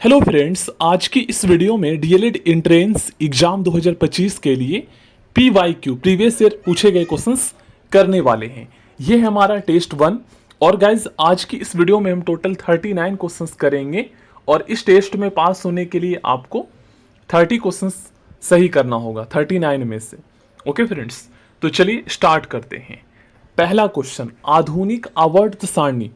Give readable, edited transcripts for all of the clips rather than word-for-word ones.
Hello friends, आज की इस वीडियो में डीएलएड एंट्रेंस एग्जाम 2025 के लिए पीवाईक्यू प्रीवियस ईयर पूछे गए क्वेश्चंस करने वाले हैं। ये है हमारा टेस्ट 1। और गाइज आज की इस वीडियो में हम टोटल 39 क्वेश्चंस करेंगे और इस टेस्ट में पास होने के लिए आपको 30 क्वेश्चंस सही करना होगा 39 में से। ओके फ्रेंड्स, तो चलिए स्टार्ट करते हैं। पहला क्वेश्चन, आधुनिक आवर्त सारणी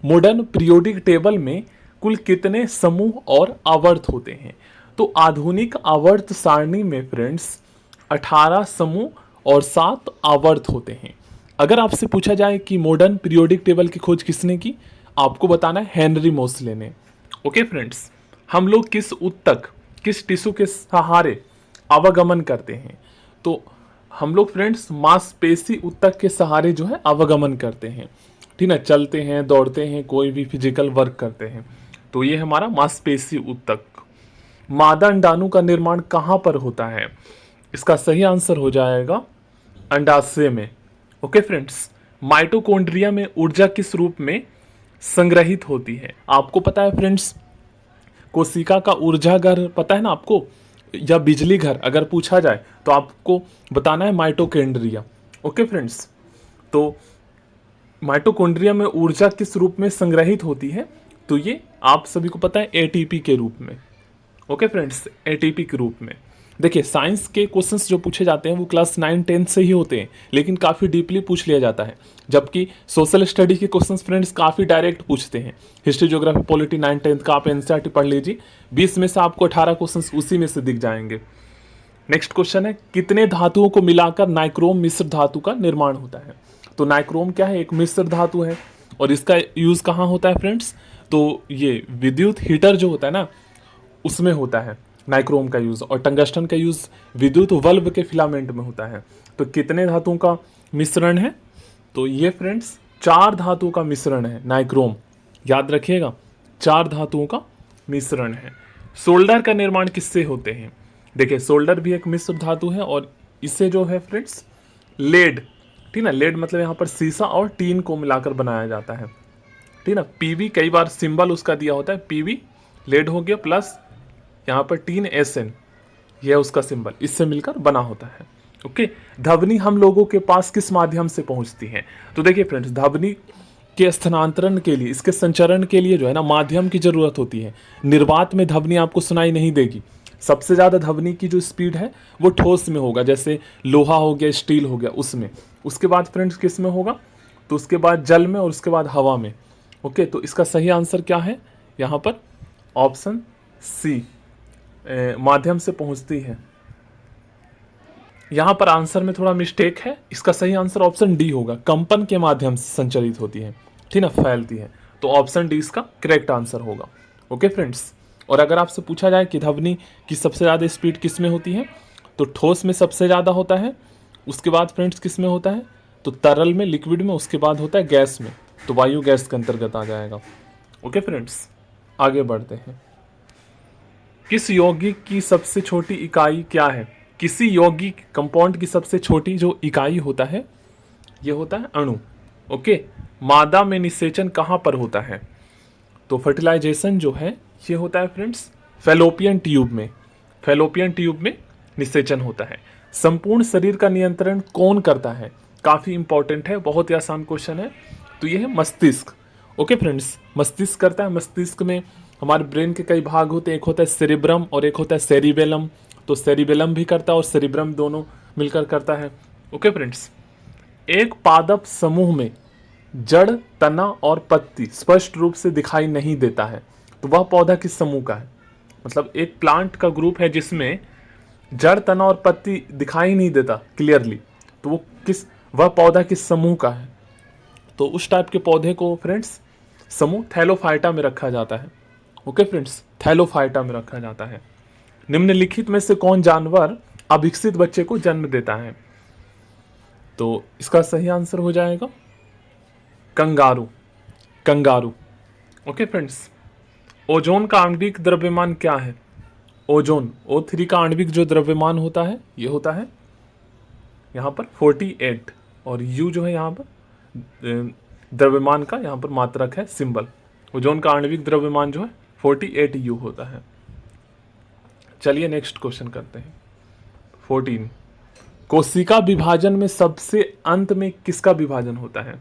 मॉडर्न पीरियोडिक टेबल में कुल कितने समूह और आवर्त होते हैं? तो आधुनिक आवर्त सारणी में फ्रेंड्स 18 समूह और 7 आवर्त होते हैं। अगर आपसे पूछा जाए कि मॉडर्न पीरियोडिक टेबल की खोज किसने की, आपको बताना है हेनरी मोसले ने। ओके फ्रेंड्स, हम लोग किस ऊतक, किस टिश्यू के सहारे आवागमन करते हैं? तो हम लोग फ्रेंड्स मांसपेशी ऊतक के सहारे जो है आवागमन करते हैं। ठीक है, चलते हैं, दौड़ते हैं, कोई भी फिजिकल वर्क करते हैं, तो ये हमारा मांसपेशी ऊतक। मादा अंडाणु का निर्माण कहाँ पर होता है? इसका सही आंसर हो जाएगा अंडाशय में। ओके फ्रेंड्स, माइटोकॉन्ड्रिया में ऊर्जा किस रूप में संग्रहित होती है? आपको पता है फ्रेंड्स, कोशिका का ऊर्जा घर पता है ना आपको, या बिजली घर अगर पूछा जाए तो आपको बताना है माइटोकॉन्ड्रिया। ओके फ्रेंड्स, तो माइटोकॉन्ड्रिया में ऊर्जा किस रूप में संग्रहित होती है? तो ये आप सभी को पता है एटीपी के रूप में। ओके फ्रेंड्स, एटीपी के रूप में। देखिए, साइंस के क्वेश्चंस जो पूछे जाते हैं वो क्लास 9 10 से ही होते हैं, लेकिन काफ़ी डीपली पूछ लिया जाता है। जबकि सोशल स्टडी के क्वेश्चंस फ्रेंड्स काफ़ी डायरेक्ट पूछते हैं। हिस्ट्री, ज्योग्राफी, पॉलिटी 9 10 का आप एनसीईआरटी पढ़ लीजिए, 20 में से आपको 18 क्वेश्चंस उसी में से दिख जाएंगे। नेक्स्ट क्वेश्चन है, कितने धातुओं को मिलाकर नाइक्रोम मिश्र धातु का निर्माण होता है? तो नाइक्रोम क्या है? एक मिश्र धातु है और इसका यूज कहाँ होता है फ्रेंड्स? तो ये विद्युत हीटर जो होता है ना, उसमें होता है नाइक्रोम का यूज, और टंगस्टन का यूज विद्युत बल्ब के फिलामेंट में होता है। तो कितने धातुओं का मिश्रण है? तो ये फ्रेंड्स 4 धातुओं का मिश्रण है नाइक्रोम। याद रखिएगा, 4 धातुओं का मिश्रण है। सोल्डर का निर्माण किससे होते हैं? देखिए, सोल्डर भी एक मिश्र धातु है और इससे जो है फ्रेंड्स लेड, ठीक ना, लेड मतलब यहाँ पर सीसा और टीन को मिलाकर बनाया जाता है। ठीक ना, पीवी कई बार सिंबल उसका दिया होता है, पीवी लेड हो गया, प्लस यहाँ पर टीन एसएन, यह उसका सिंबल, इससे मिलकर बना होता है। ओके, ध्वनि हम लोगों के पास किस माध्यम से पहुंचती है? तो देखिए फ्रेंड्स, ध्वनि के स्थानांतरण के लिए, इसके संचरण के लिए जो है ना माध्यम की जरूरत होती है। निर्वात में ध्वनि आपको सुनाई नहीं देगी। सबसे ज़्यादा ध्वनि की जो स्पीड है वो ठोस में होगा, जैसे लोहा हो गया, स्टील हो गया, उसमें। उसके बाद फ्रेंड्स किस में होगा? तो उसके बाद जल में और उसके बाद हवा में। ओके, तो इसका सही आंसर क्या है यहाँ पर? ऑप्शन सी, माध्यम से पहुंचती है। यहाँ पर आंसर में थोड़ा मिस्टेक है, इसका सही आंसर ऑप्शन डी होगा, कंपन के माध्यम से संचालित होती है, ठीक ना, फैलती है। तो ऑप्शन डी इसका करेक्ट आंसर होगा। ओके फ्रेंड्स, और अगर आपसे पूछा जाए कि ध्वनि की सबसे ज़्यादा स्पीड किस में होती है, तो ठोस में सबसे ज़्यादा होता है। उसके बाद फ्रेंड्स किस में होता है? तो तरल में, लिक्विड में, उसके बाद होता है गैस में, तो वायु गैस के अंतर्गत आ जाएगा। ओके फ्रेंड्स, आगे बढ़ते हैं। किस यौगिक की सबसे छोटी इकाई क्या है? किसी यौगिक कंपाउंड की सबसे छोटी जो इकाई होता है, ये होता है अणु। ओके, मादा में निषेचन कहाँ पर होता है? तो फर्टिलाइजेशन जो है ये होता है फ्रेंड्स फैलोपियन ट्यूब में। फैलोपियन ट्यूब में निषेचन होता है। संपूर्ण शरीर का नियंत्रण कौन करता है? काफ़ी इंपॉर्टेंट है, बहुत ही आसान क्वेश्चन है। तो ये है मस्तिष्क। ओके फ्रेंड्स, मस्तिष्क करता है। मस्तिष्क में हमारे ब्रेन के कई भाग होते हैं, एक होता है सेरिब्रम और एक होता है सेरिबेलम। तो सेरिबेलम भी करता है और सेरिब्रम, दोनों मिलकर करता है। ओके फ्रेंड्स, एक पादप समूह में जड़, तना और पत्ती स्पष्ट रूप से दिखाई नहीं देता है, तो वह पौधा किस समूह का है? मतलब एक प्लांट का ग्रुप है जिसमें जड़, तना और पत्ती दिखाई नहीं देता क्लियरली, तो वह पौधा किस समूह का है? तो उस टाइप के पौधे को फ्रेंड्स समूह थैलोफाइटा में रखा जाता है। ओके फ्रेंड्स, थैलोफाइटा में रखा जाता है। निम्नलिखित में से कौन जानवर अविकसित बच्चे को जन्म देता है? तो इसका सही आंसर हो जाएगा kangaroo. Kangaroo. Okay friends, ozone का आणविक द्रव्यमान क्या है? ओजोन O3 का आणविक जो द्रव्यमान होता है ये होता है यहाँ पर 48, और U जो है यहाँ पर द्रव्यमान का यहाँ पर मात्रक है, सिंबल। ओजोन का आणविक द्रव्यमान जो है 48U होता है। चलिए नेक्स्ट क्वेश्चन करते हैं। 14, कोशिका विभाजन में सबसे अंत में किसका विभाजन होता है?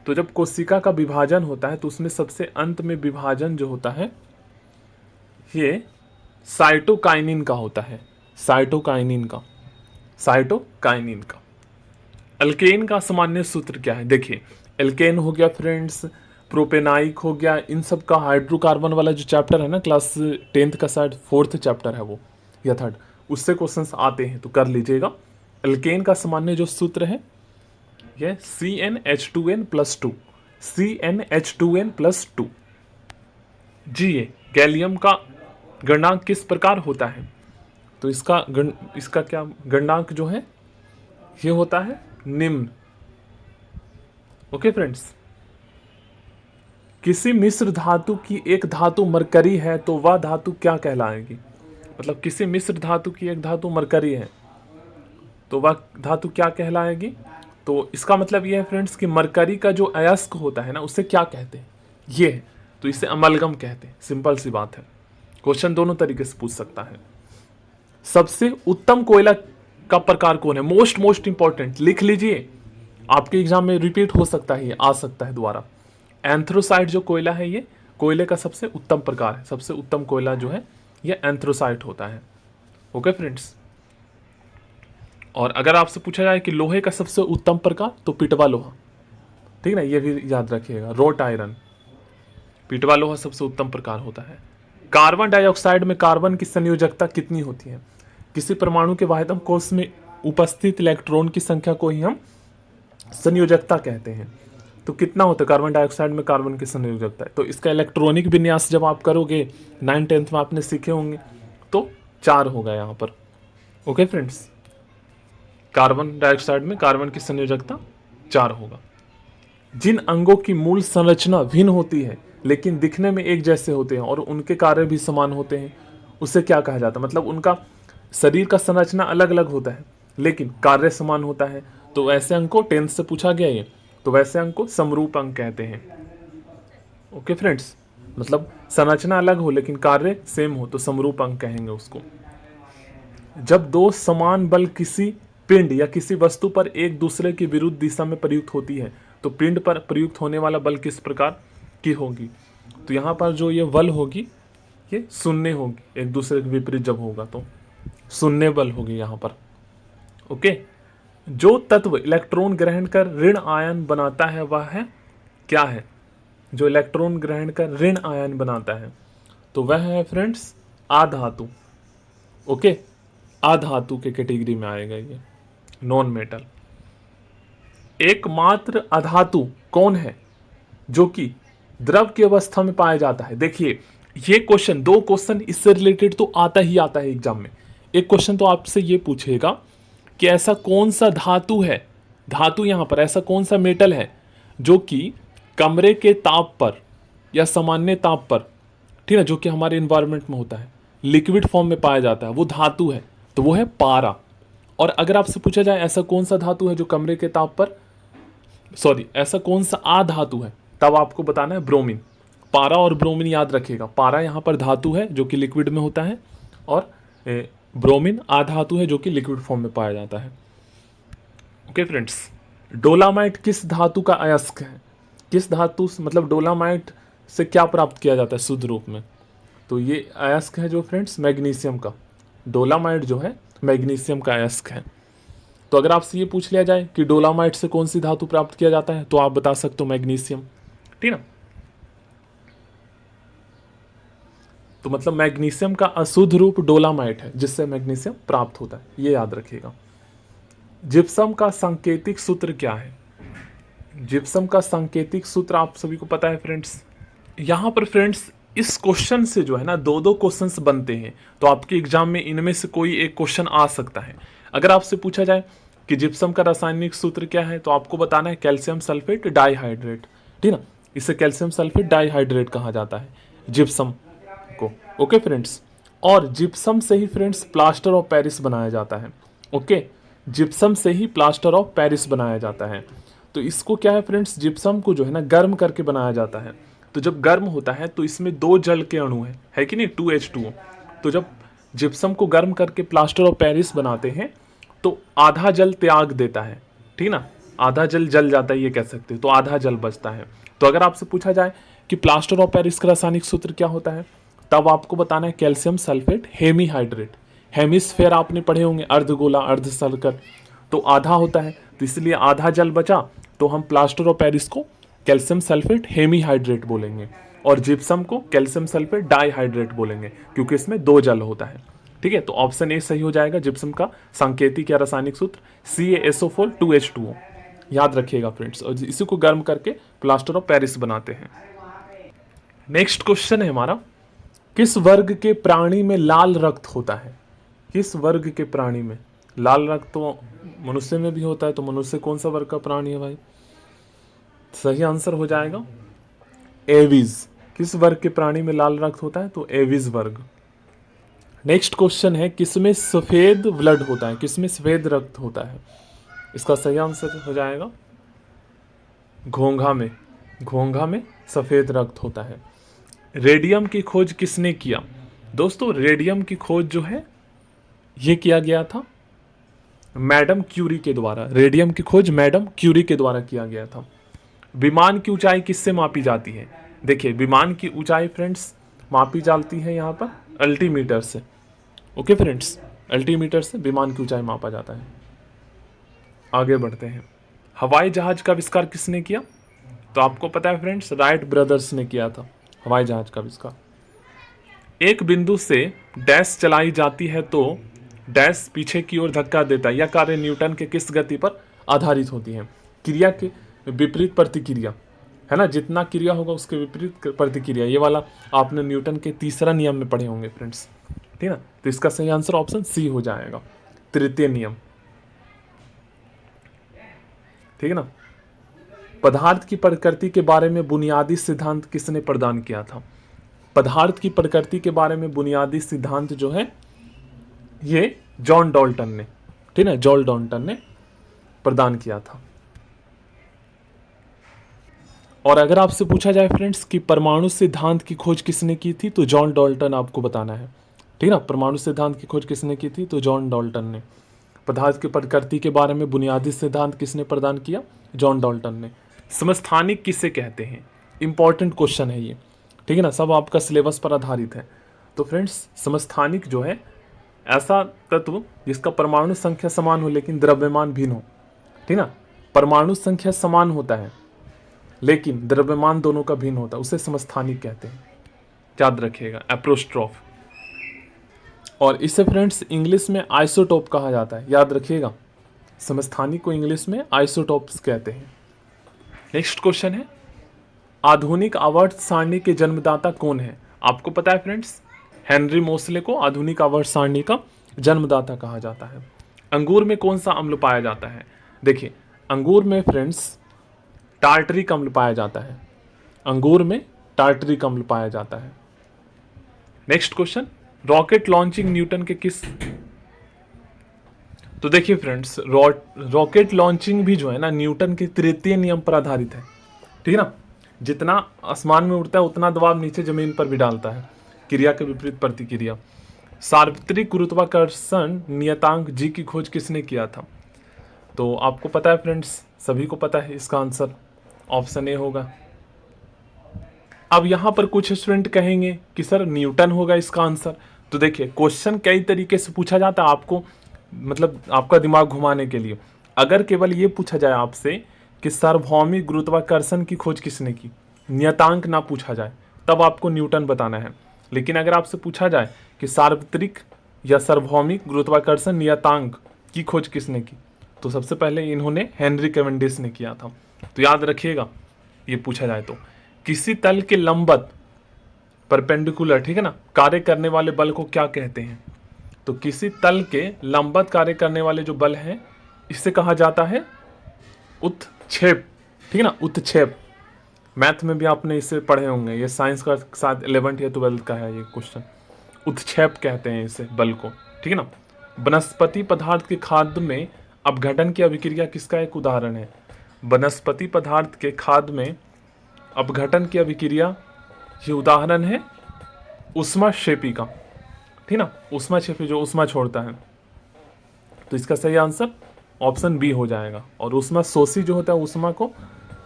तो जब कोशिका का विभाजन होता है तो उसमें सबसे अंत में विभाजन जो होता है ये साइटोकाइनिन का होता है। साइटोकाइनिन का। एल्केन का सामान्य सूत्र क्या है? देखिए, एल्केन हो गया फ्रेंड्स, प्रोपेनाइक हो गया, इन सब का हाइड्रोकार्बन वाला जो चैप्टर है ना, क्लास 10th का शायद 4th चैप्टर है वो या 3rd, उससे क्वेश्चंस आते हैं तो कर लीजिएगा। एल्केन का सामान्य जो सूत्र है ये CnH2n+2। CnH2n+2। जी, ये गैलियम का गणनांक किस प्रकार होता है? तो इसका क्या गणनांक जो है ये होता है निम्न। ओके फ्रेंड्स, किसी मिश्र धातु की एक धातु मरकरी है तो वह धातु क्या कहलाएगी? मतलब किसी मिश्र धातु की एक धातु मरकरी है तो वह धातु क्या कहलाएगी? तो इसका मतलब ये है फ्रेंड्स कि मरकरी का जो अयस्क होता है ना, उसे क्या कहते हैं? ये है, तो इसे अमलगम कहते हैं। सिंपल सी बात है। क्वेश्चन दोनों तरीके से पूछ सकता है। सबसे उत्तम कोयला का प्रकार कौन है? मोस्ट इंपॉर्टेंट, लिख लीजिए, आपके एग्जाम में रिपीट हो सकता है, ये आ सकता है दोबारा। एंथ्रोसाइट जो कोयला है ये कोयले का सबसे उत्तम प्रकार है। सबसे उत्तम कोयला जो है ये एंथ्रोसाइट होता है। ओके फ्रेंड्स, और अगर आपसे पूछा जाए कि लोहे का सबसे उत्तम प्रकार, तो पिटवा लोहा, ठीक ना, ये भी याद रखिएगा। रोट आयरन, पिटवा लोहा सबसे उत्तम प्रकार होता है। कार्बन डाइऑक्साइड में कार्बन की संयोजकता कितनी होती है? किसी परमाणु के वाहितम कोश में उपस्थित इलेक्ट्रॉन की संख्या को ही हम संयोजकता कहते हैं। तो कितना होता है कार्बन डाइऑक्साइड में कार्बन की संयोजकता है? तो इसका इलेक्ट्रॉनिक विन्यास जब आप करोगे 9th-10th में आपने सीखे होंगे, तो 4 होगा यहाँ पर। ओके फ्रेंड्स, कार्बन डाइऑक्साइड में कार्बन की संयोजकता 4 होगा। जिन अंगों की मूल संरचना भिन्न होती है लेकिन दिखने में एक जैसे होते हैं और उनके कार्य भी समान होते हैं, उसे क्या कहा जाता है? मतलब उनका शरीर का संरचना अलग अलग होता है लेकिन कार्य समान होता है, तो ऐसे अंग को 10th से पूछा गया ये, तो वैसे अंग को समरूप अंग कहते हैं। ओके फ्रेंड्स, मतलब संरचना अलग हो लेकिन कार्य सेम हो तो समरूप अंग कहेंगे उसको। जब दो समान बल किसी पिंड या किसी वस्तु पर एक दूसरे की विरुद्ध दिशा में प्रयुक्त होती है तो पिंड पर प्रयुक्त होने वाला बल किस प्रकार की होगी? तो यहाँ पर जो ये बल होगी ये शून्य होगी, एक दूसरे के विपरीत जब होगा तो शून्य बल होगी यहाँ पर। ओके, जो तत्व इलेक्ट्रॉन ग्रहण कर ऋण आयन बनाता है वह है क्या है? जो इलेक्ट्रॉन ग्रहण कर ऋण आयन बनाता है तो वह है फ्रेंड्स आधातु। ओके, आधातु के कैटेगरी में आएगा ये, नॉन मेटल। एकमात्र अधातु कौन है जो कि द्रव की अवस्था में पाया जाता है? देखिए, ये क्वेश्चन, 2 क्वेश्चन इससे रिलेटेड तो आता ही आता है एग्जाम में। एक क्वेश्चन तो आपसे ये पूछेगा कि ऐसा कौन सा धातु है, धातु यहां पर ऐसा कौन सा मेटल है जो कि कमरे के ताप पर या सामान्य ताप पर, ठीक है, जो कि हमारे एनवायरनमेंट में होता है, लिक्विड फॉर्म में पाया जाता है, वो धातु है, तो वो है पारा। और अगर आपसे पूछा जाए ऐसा कौन सा धातु है जो कमरे के ताप पर, ऐसा कौन सा आधातु है, तब आपको बताना है ब्रोमीन। पारा और ब्रोमीन याद रखिएगा। पारा यहाँ पर धातु है जो कि लिक्विड में होता है और ब्रोमीन आधातु है जो कि लिक्विड फॉर्म में पाया जाता है। ओके फ्रेंड्स, डोलामाइट किस धातु का अयस्क है? किस धातु, मतलब डोलामाइट से क्या प्राप्त किया जाता है शुद्ध रूप में? तो ये अयस्क है जो फ्रेंड्स मैग्नीशियम का। डोलामाइट जो है मैग्नीशियम का अयस्क है। तो अगर आपसे ये पूछ लिया जाए कि डोलामाइट से कौन सी धातु प्राप्त किया जाता है तो आप बता सकते हो मैग्नीशियम, ठीक ना। तो मतलब मैग्नीशियम का अशुद्ध रूप डोलामाइट है जिससे मैग्नीशियम प्राप्त होता है, ये याद रखिएगा। जिप्सम का सांकेतिक सूत्र क्या है? जिप्सम का सांकेतिक सूत्र आप सभी को पता है फ्रेंड्स। यहाँ पर फ्रेंड्स इस क्वेश्चन से जो है ना 2 क्वेश्चंस बनते हैं, तो आपके एग्जाम में इनमें से कोई एक क्वेश्चन आ सकता है। अगर आपसे पूछा जाए कि जिप्सम का रासायनिक सूत्र क्या है तो आपको बताना है कैल्शियम सल्फेट डाइहाइड्रेट, ठीक ना। इसे कैल्शियम सल्फेट डाइहाइड्रेट कहा जाता है जिप्सम को। ओके फ्रेंड्स, और जिप्सम से ही फ्रेंड्स प्लास्टर ऑफ पेरिस बनाया जाता है। ओके, जिप्सम से ही प्लास्टर ऑफ पेरिस बनाया जाता है। तो इसको क्या है फ्रेंड्स, जिप्सम को जो है ना गर्म करके बनाया जाता है। तो जब गर्म होता है तो इसमें 2 जल के अणु है कि नहीं, 2H2O। तो जब जिप्सम को गर्म करके प्लास्टर ऑफ पेरिस बनाते हैं तो आधा जल त्याग देता है, ठीक ना, आधा जल जल जाता है ये कह सकते हो, तो आधा जल बचता है। तो अगर आपसे पूछा जाए कि प्लास्टर ऑफ पेरिस का रासायनिक सूत्र क्या होता है, तब आपको बताना है कैल्शियम सल्फेट हेमीहाइड्रेट। हेमिस्फेयर आपने पढ़े होंगे, अर्धगोला अर्ध सर्कल, तो आधा होता है, तो इसलिए आधा जल बचा, तो हम प्लास्टर ऑफ पेरिस को कैल्शियम सल्फेट हेमीहाइड्रेट बोलेंगे और जिप्सम को कैल्शियम सल्फेट डाईहाइड्रेट बोलेंगे, क्योंकि इसमें 2 जल होता है। ठीक है, तो ऑप्शन ए सही हो जाएगा। जिप्सम का सांकेतिक या रासायनिक सूत्र CaSO4 2H2O। याद रखिएगा फ्रेंड्स, और इसी को गर्म करके प्लास्टर ऑफ पेरिस बनाते हैं। नेक्स्ट क्वेश्चन है हमारा, किस वर्ग के प्राणी में लाल रक्त होता है? किस वर्ग के प्राणी में लाल रक्त? तो मनुष्य में भी होता है, तो मनुष्य कौन सा वर्ग का प्राणी है भाई? सही आंसर हो जाएगा एविज। किस वर्ग के प्राणी में लाल रक्त होता है? तो एविज वर्ग। नेक्स्ट क्वेश्चन है, किसमें सफेद ब्लड होता है? किसमें सफेद रक्त होता है? इसका सही आंसर हो जाएगा घोंघा में। घोंघा में सफेद रक्त होता है। रेडियम की खोज किसने किया? दोस्तों रेडियम की खोज जो है ये किया गया था मैडम क्यूरी के द्वारा। रेडियम की खोज मैडम क्यूरी के द्वारा किया गया था। विमान की ऊंचाई किससे मापी जाती है? देखिए विमान की ऊंचाई फ्रेंड्स मापी जाती है यहाँ पर अल्टीमीटर से। ओके फ्रेंड्स, अल्टीमीटर से विमान की ऊंचाई मापा जाता है। आगे बढ़ते हैं, हवाई जहाज का आविष्कार किसने किया? तो आपको पता है फ्रेंड्स, राइट ब्रदर्स ने किया था हवाई जहाज का आविष्कार। एक बिंदु से डैश चलाई जाती है तो डैश पीछे की ओर धक्का देता है। यह कार्य न्यूटन के किस गति पर आधारित होती है? क्रिया के विपरीत प्रतिक्रिया, है ना, जितना क्रिया होगा उसके विपरीत प्रतिक्रिया। ये वाला आपने न्यूटन के तीसरा नियम में पढ़े होंगे फ्रेंड्स, ठीक है ना। तो इसका सही आंसर ऑप्शन सी हो जाएगा, तृतीय नियम, ठीक है ना। पदार्थ की प्रकृति के बारे में बुनियादी सिद्धांत किसने प्रदान किया था? पदार्थ की प्रकृति के बारे में बुनियादी सिद्धांत जो है ये जॉन डाल्टन ने, ठीक है, जॉन डाल्टन ने प्रदान किया था। और अगर आपसे पूछा जाए फ्रेंड्स कि परमाणु सिद्धांत की खोज किसने की थी, तो जॉन डाल्टन आपको बताना है, ठीक है ना। परमाणु सिद्धांत की खोज किसने की थी? तो जॉन डाल्टन ने। पदार्थ की प्रकृति के बारे में बुनियादी सिद्धांत किसने प्रदान किया? जॉन डाल्टन ने। समस्थानिक किसे कहते हैं? इंपॉर्टेंट क्वेश्चन है ये, ठीक है ना, सब आपका सिलेबस पर आधारित है। तो फ्रेंड्स समस्थानिक जो है ऐसा तत्व जिसका परमाणु संख्या समान हो लेकिन द्रव्यमान भिन्न हो, ठीक ना। परमाणु संख्या समान होता है लेकिन द्रव्यमान दोनों का भिन्न होता है, उसे समस्थानिक कहते हैं। याद रखिएगा, एप्रोस्ट्रोफ। और इसे फ्रेंड्स इंग्लिश में आइसोटोप कहा जाता है, याद रखिएगा। समस्थानिक को इंग्लिश में आइसोटोप्स कहते हैं। नेक्स्ट क्वेश्चन है, आधुनिक आवर्त सारणी के जन्मदाता कौन है? आपको पता है फ्रेंड्स, हेनरी मोसले को आधुनिक आवर्त सारणी का जन्मदाता कहा जाता है। अंगूर में कौन सा अम्ल पाया जाता है? देखिए अंगूर में फ्रेंड्स टार्टरिक अम्ल पाया जाता है। अंगूर में टार्टरिक अम्ल पाया जाता है। Next question, rocket launching Newton के किस? तो देखिए फ्रेंड्स रॉकेट लॉन्चिंग भी जो है ना न्यूटन के तृतीय नियम पर आधारित है, ठीक है ना। जितना आसमान में उड़ता है उतना दबाव नीचे जमीन पर भी डालता है, क्रिया के विपरीत प्रतिक्रिया। सार्वत्रिक गुरुत्वाकर्षण नियतांक जी की खोज किसने किया था? तो आपको पता है फ्रेंड्स, सभी को पता है, इसका आंसर ऑप्शन ए होगा। अब यहाँ पर कुछ स्टूडेंट कहेंगे कि सर न्यूटन होगा इसका आंसर। तो देखिए क्वेश्चन कई तरीके से पूछा जाता है आपको, मतलब आपका दिमाग घुमाने के लिए। अगर केवल ये पूछा जाए आपसे कि सार्वभौमिक गुरुत्वाकर्षण की खोज किसने की, नियतांक ना पूछा जाए, तब आपको न्यूटन बताना है। लेकिन अगर आपसे पूछा जाए कि सार्वत्रिक या सार्वभौमिक गुरुत्वाकर्षण नियतांक की खोज किसने की, तो सबसे पहले इन्होंने हेनरी कैवेंडिश ने किया था। तो याद रखिएगा ये पूछा जाए तो। किसी तल के लंबवत परपेंडिकुलर, ठीक है ना, कार्य करने वाले बल को क्या कहते हैं? तो किसी तल के लंबवत कार्य करने वाले जो बल हैं इससे कहा जाता है उत्क्षेप, ठीक है ना, उत्क्षेप। मैथ में भी आपने इसे पढ़े होंगे, ये साइंस का साथ 11th या 12th का है ये क्वेश्चन। उत्क्षेप कहते हैं इसे बल को, ठीक है ना। वनस्पति पदार्थ के खाद्य में अपघटन की अभिक्रिया किसका एक उदाहरण है? वनस्पति पदार्थ के खाद्य में अपघटन की अभिक्रिया, ये उदाहरण है ऊष्माक्षेपी का, ठीक ना, ऊष्माक्षेपी जो ऊष्मा छोड़ता है। तो इसका सही आंसर ऑप्शन बी हो जाएगा। और ऊष्मा शोषी जो होता है ऊष्मा को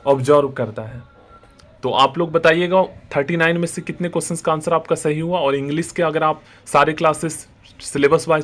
ऑब्जर्व करता है। तो आप लोग बताइएगा 39 में से कितने क्वेश्चंस का आंसर आपका सही हुआ। और इंग्लिश के अगर आप सारे क्लासेस सिलेबस वाइज